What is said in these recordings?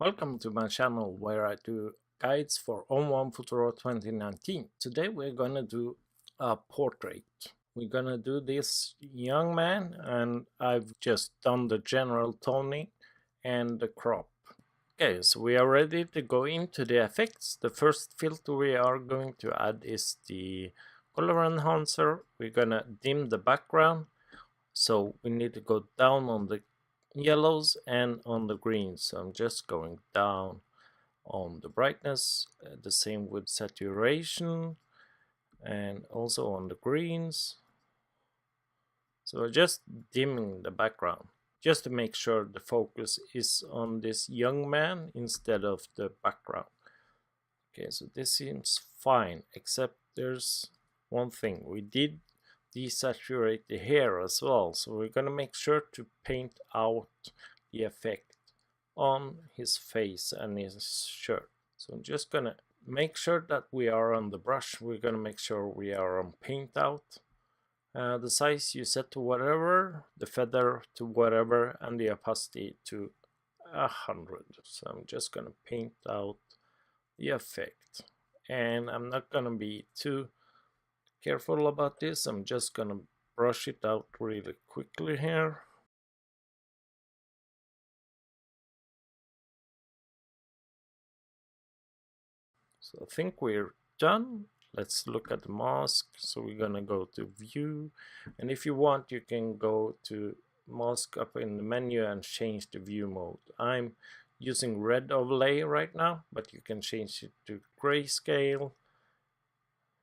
Welcome to my channel where I do guides for ON1 Photo Raw 2019. Today we're gonna do a portrait. We're gonna do this young man and I've just done the general toning and the crop. Okay, so we are ready to go into the effects. The first filter we are going to add is the color enhancer. We're gonna dim the background. So we need to go down on the yellows and on the greens. So I'm just going down on the brightness, the same with saturation and also on the greens. So we're just dimming the background just to make sure the focus is on this young man instead of the background. Okay, so this seems fine, except there's one thing. We did desaturate the hair as well, so we're gonna make sure to paint out the effect on his face and his shirt. So I'm just gonna make sure that we are on the brush. We're gonna make sure we are on paint out. The size you set to whatever, the feather to whatever, and the opacity to 100. So I'm just gonna paint out the effect, and I'm not gonna be too careful about this. I'm just gonna brush it out really quickly here. So I think we're done. Let's look at the mask. So we're gonna go to view, and if you want you can go to mask up in the menu and change the view mode. I'm using red overlay right now, but you can change it to grayscale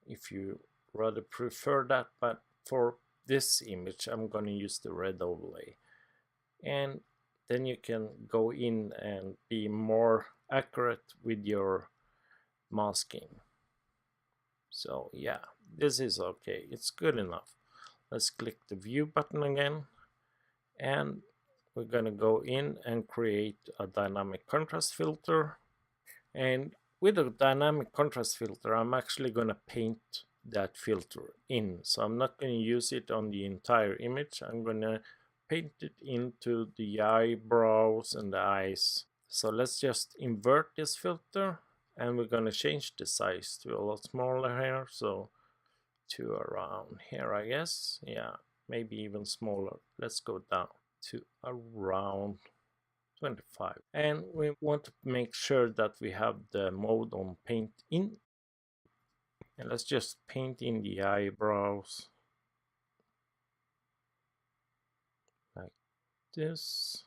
if you rather prefer that, but for this image I'm going to use the red overlay, and then you can go in and be more accurate with your masking. So yeah, this is okay, it's good enough. Let's click the view button again, and we're going to go in and create a dynamic contrast filter. And with a dynamic contrast filter I'm actually going to paint that filter in, so I'm not going to use it on the entire image. I'm going to paint it into the eyebrows and the eyes. So let's just invert this filter, and we're going to change the size to a lot smaller here, so to around here, I guess. Yeah, maybe even smaller. Let's go down to around 25, and we want to make sure that we have the mode on paint in. And let's just paint in the eyebrows like this.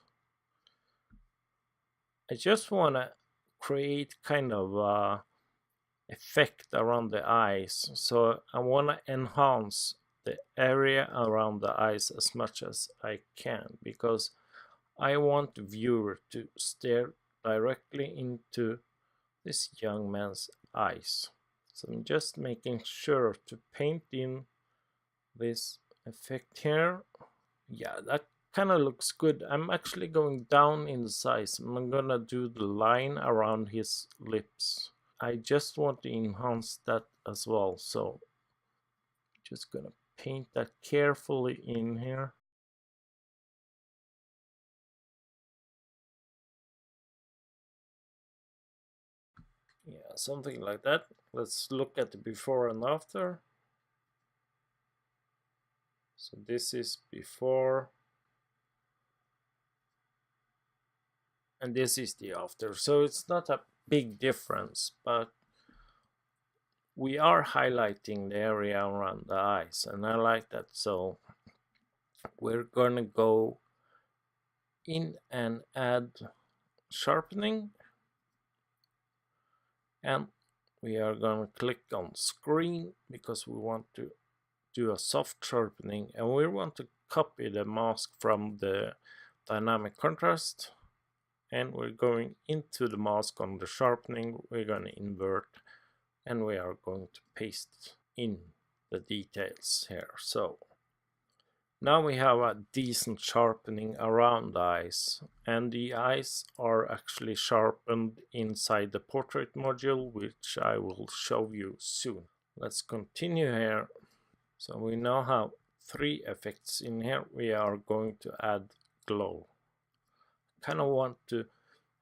I just want to create kind of a effect around the eyes, so I want to enhance the area around the eyes as much as I can, because I want the viewer to stare directly into this young man's eyes. So I'm just making sure to paint in this effect here. Yeah, that kind of looks good. I'm actually going down in the size. I'm gonna do the line around his lips. I just want to enhance that as well, so just gonna paint that carefully in here. Yeah, something like that. Let's look at the before and after. So this is before, and this is the after. So it's not a big difference, but we are highlighting the area around the eyes, and I like that. So we're gonna go in and add sharpening, and we are gonna click on screen because we want to do a soft sharpening, and we want to copy the mask from the dynamic contrast, and we're going into the mask on the sharpening. We're going to invert, and we are going to paste in the details here. So now we have a decent sharpening around the eyes, and the eyes are actually sharpened inside the portrait module, which I will show you soon. Let's continue here. So we now have 3 effects in here. We are going to add glow. Kind of want to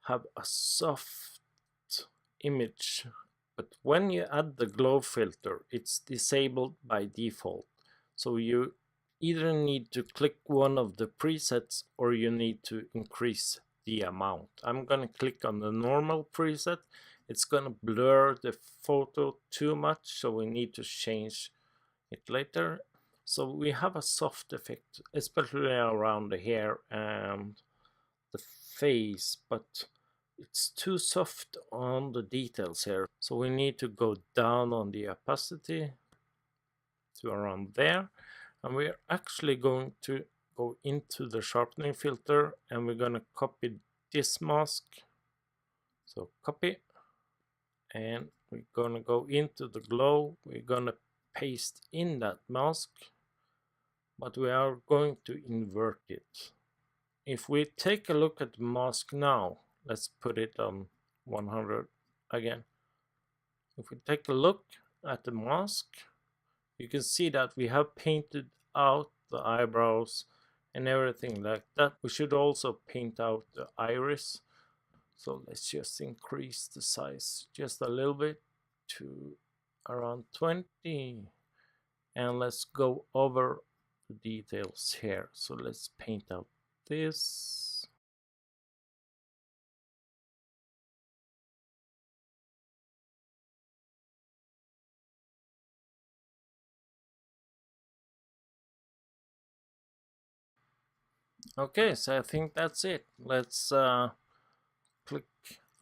have a soft image, but when you add the glow filter, it's disabled by default. So you either need to click one of the presets or you need to increase the amount. I'm gonna click on the normal preset. It's gonna blur the photo too much, so we need to change it later. So we have a soft effect, especially around the hair and the face, but it's too soft on the details here. So we need to go down on the opacity to around there. And we're actually going to go into the sharpening filter and we're going to copy this mask. So copy, and we're going to go into the glow. We're going to paste in that mask, but we are going to invert it. If we take a look at the mask now, let's put it on 100 again. If we take a look at the mask, you can see that we have painted out the eyebrows and everything like that. We should also paint out the iris. So let's just increase the size just a little bit to around 20. And let's go over the details here. So let's paint out this. Okay, so I think that's it. Let's click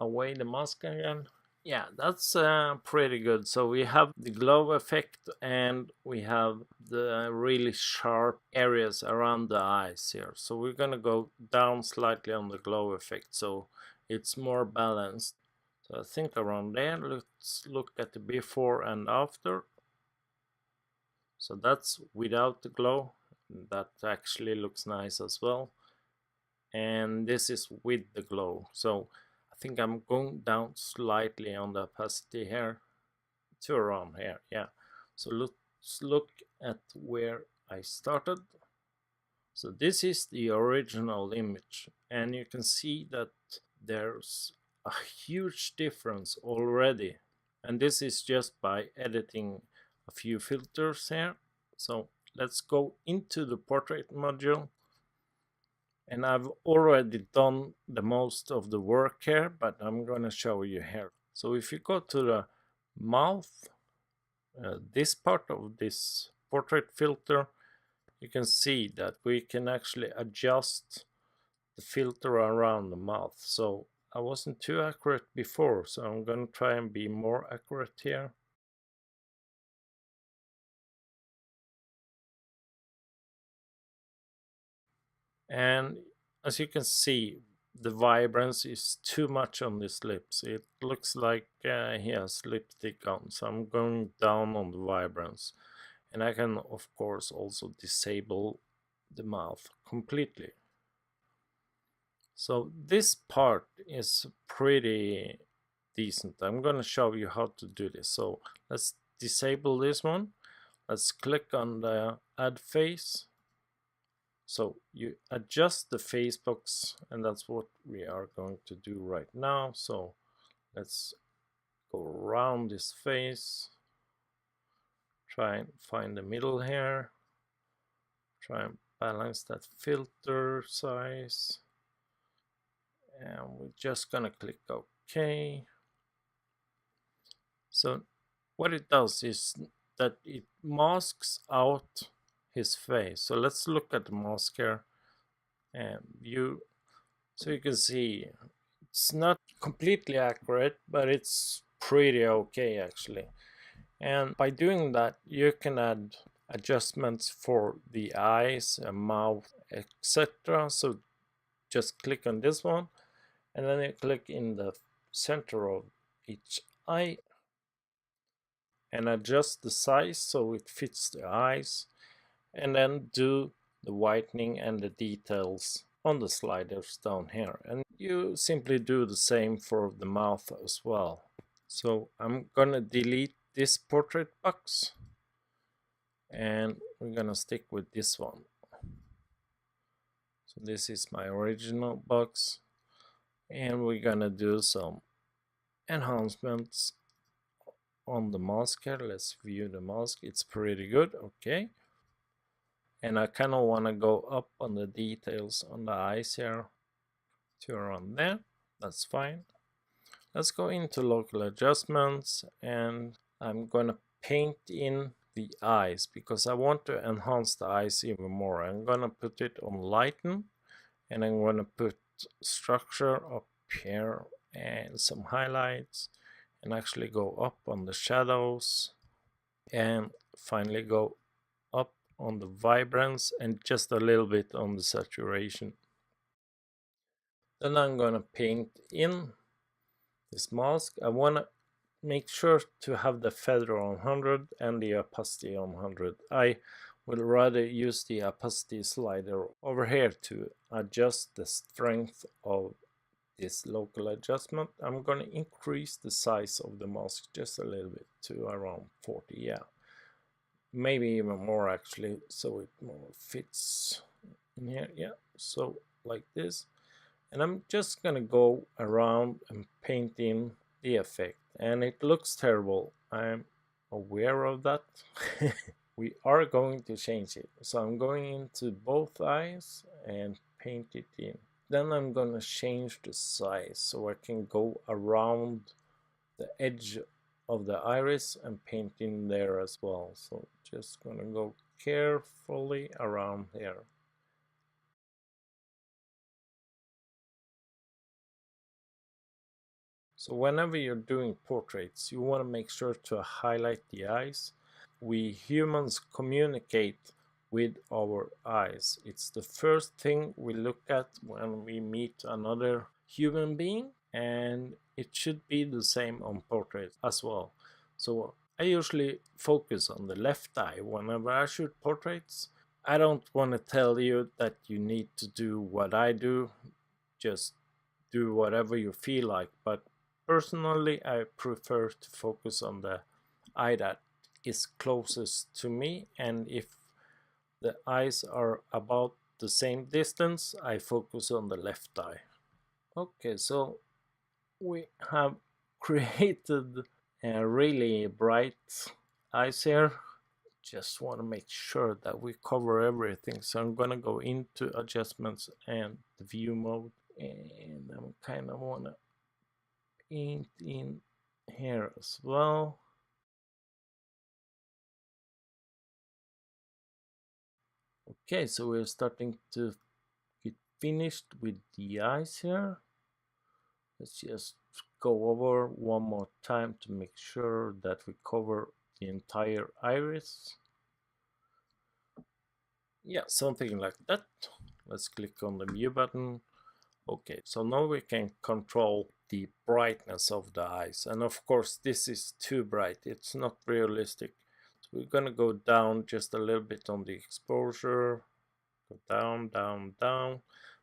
away the mask again. Yeah, that's pretty good. So we have the glow effect and we have the really sharp areas around the eyes here. So we're gonna go down slightly on the glow effect so it's more balanced. So I think around there. Let's look at the before and after. So that's without the glow. That actually looks nice as well. And this is with the glow. So I think I'm going down slightly on the opacity here to around here. Yeah, so let's look at where I started. So this is the original image and you can see that there's a huge difference already, and this is just by editing a few filters here. So let's go into the portrait module. And I've already done the most of the work here, but I'm going to show you here. So if you go to the mouth, this part of this portrait filter, you can see that we can actually adjust the filter around the mouth. So I wasn't too accurate before, so I'm going to try and be more accurate here. And as you can see, the vibrance is too much on these lips. It looks like he has lipstick on, so I'm going down on the vibrance. And I can of course also disable the mouth completely. So this part is pretty decent. I'm going to show you how to do this. So let's disable this one. Let's click on the add face. So you adjust the face box, and that's what we are going to do right now. So let's go around this face, try and find the middle here, try and balance that filter size, and we're just gonna click OK. So what it does is that it masks out his face. So let's look at the mask here and view. So you can see it's not completely accurate, but it's pretty okay actually. And by doing that, you can add adjustments for the eyes, mouth, etc. So just click on this one, and then you click in the center of each eye and adjust the size so it fits the eyes, and then do the whitening and the details on the sliders down here. And you simply do the same for the mouth as well. So I'm gonna delete this portrait box and we're gonna stick with this one. So this is my original box, And we're gonna do some enhancements on the mask here. Let's view the mask. It's pretty good. Okay. And I kind of want to go up on the details on the eyes here to around there. That's fine. Let's go into local adjustments, and I'm gonna paint in the eyes because I want to enhance the eyes even more. I'm gonna put it on lighten, and I'm gonna put structure up here and some highlights, and actually go up on the shadows, and finally go up on the vibrance and just a little bit on the saturation. Then I'm gonna paint in this mask. I wanna make sure to have the feather on 100 and the opacity on 100. I will rather use the opacity slider over here to adjust the strength of this local adjustment. I'm gonna increase the size of the mask just a little bit to around 40, yeah. Maybe even more actually, so it more fits in here, yeah. So like this. And I'm just gonna go around and paint in the effect, and it looks terrible. I'm aware of that. We are going to change it, so I'm going into both eyes and paint it in. Then I'm gonna change the size so I can go around the edge of the iris and paint in there as well. So just gonna go carefully around here. So whenever you're doing portraits, you want to make sure to highlight the eyes. We humans communicate with our eyes. It's the first thing we look at when we meet another human being, and it should be the same on portraits as well. So I usually focus on the left eye whenever I shoot portraits. I don't want to tell you that you need to do what I do, just do whatever you feel like, but personally, I prefer to focus on the eye that is closest to me, and if the eyes are about the same distance, I focus on the left eye. Okay, so we have created a really bright eyes here. Just want to make sure that we cover everything, so I'm gonna go into adjustments and the view mode, and I'm kind of want to paint in here as well. Okay, so we're starting to get finished with the eyes here. Let's just go over one more time to make sure that we cover the entire iris. Yeah, something like that. Let's click on the view button. Okay, so now we can control the brightness of the eyes, and of course this is too bright, it's not realistic. So we're gonna go down just a little bit on the exposure, go down, down, down.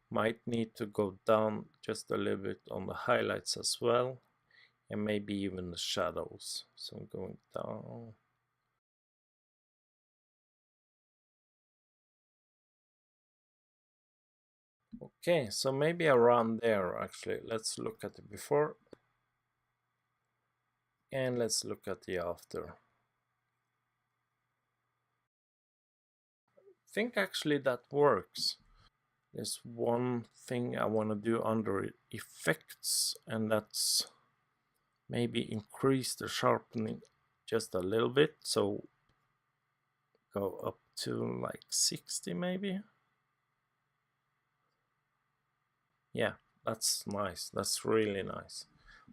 Might need to go down just a little bit on the highlights as well, and maybe even the shadows. So I'm going down. Okay, so maybe around there actually. Let's look at the before and let's look at the after. I think actually that works. There's one thing I want to do under effects, and that's maybe increase the sharpening just a little bit. So go up to like 60 maybe. Yeah, that's nice. That's really nice.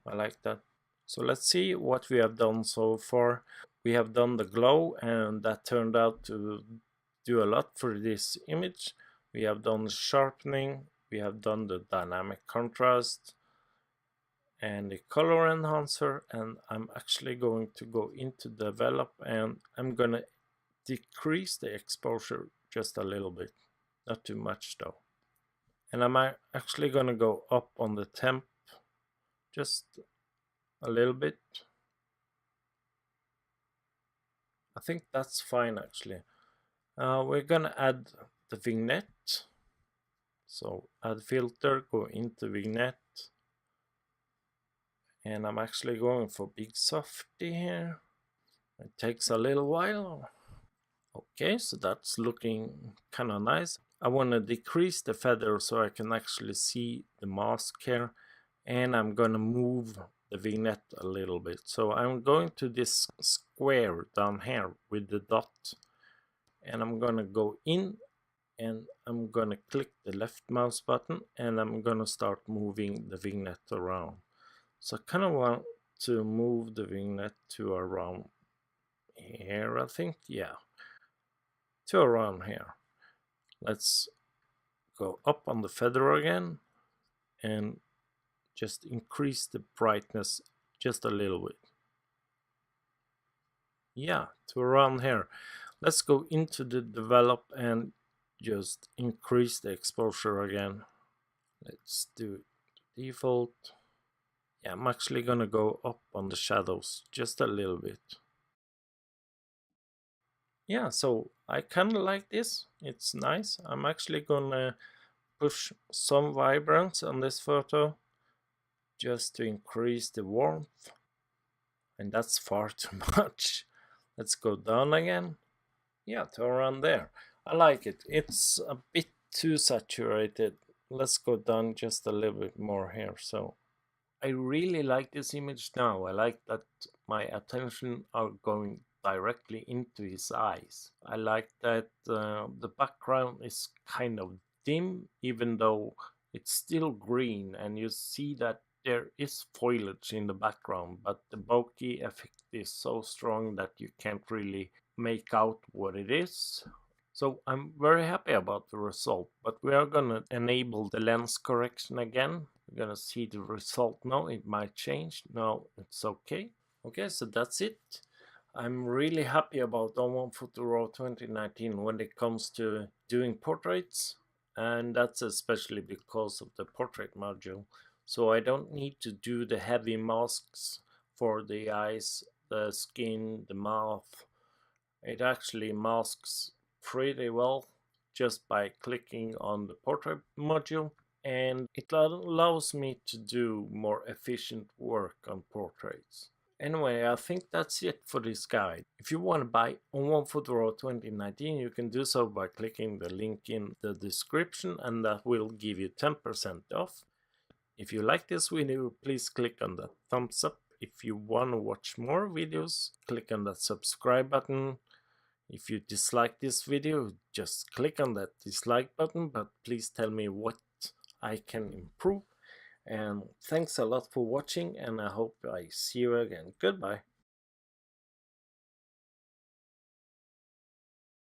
I like that. So let's see what we have done so far. We have done the glow, and that turned out to do a lot for this image. We have done sharpening, we have done the dynamic contrast and the color enhancer, and I'm actually going to go into develop, and I'm gonna decrease the exposure just a little bit, not too much though. And I'm actually gonna go up on the temp just a little bit. I think that's fine actually. We're gonna add the vignette. So add filter, go into vignette, And I'm actually going for big softy here. It takes a little while. Okay, so that's looking kind of nice. I want to decrease the feather so I can actually see the mask here. And I'm going to move the vignette a little bit. So I'm going to this square down here with the dot. And I'm going to go in and I'm going to click the left mouse button and I'm going to start moving the vignette around. So I kind of want to move the vignette to around here, I think. Yeah, to around here. Let's go up on the feather again and just increase the brightness just a little bit. Yeah, to around here. Let's go into the develop and just increase the exposure again. Let's do default. Yeah, I'm actually gonna go up on the shadows just a little bit. Yeah, so I kind of like this. It's nice. I'm actually gonna push some vibrance on this photo just to increase the warmth. And that's far too much. Let's go down again. Yeah, to around there. I like it. It's a bit too saturated. Let's go down just a little bit more here. So I really like this image now. I like that my attention are going directly into his eyes. I like that the background is kind of dim, even though it's still green, and you see that there is foliage in the background, but the bokeh effect is so strong that you can't really make out what it is. So I'm very happy about the result, but we are gonna enable the lens correction again. We're gonna see the result now. It might change. No, it's okay. Okay, so that's it. I'm really happy about ON1 Photo Raw 2019 when it comes to doing portraits, and that's especially because of the portrait module. So I don't need to do the heavy masks for the eyes, the skin, the mouth. It actually masks pretty well just by clicking on the portrait module, and it allows me to do more efficient work on portraits. Anyway, I think that's it for this guide. If you want to buy ON1 Photo Raw 2019, you can do so by clicking the link in the description, and that will give you 10% off. If you like this video, please click on the thumbs up. If you want to watch more videos, click on that subscribe button. If you dislike this video, just click on that dislike button, but please tell me what I can improve. And thanks a lot for watching, and I hope I see you again. Goodbye.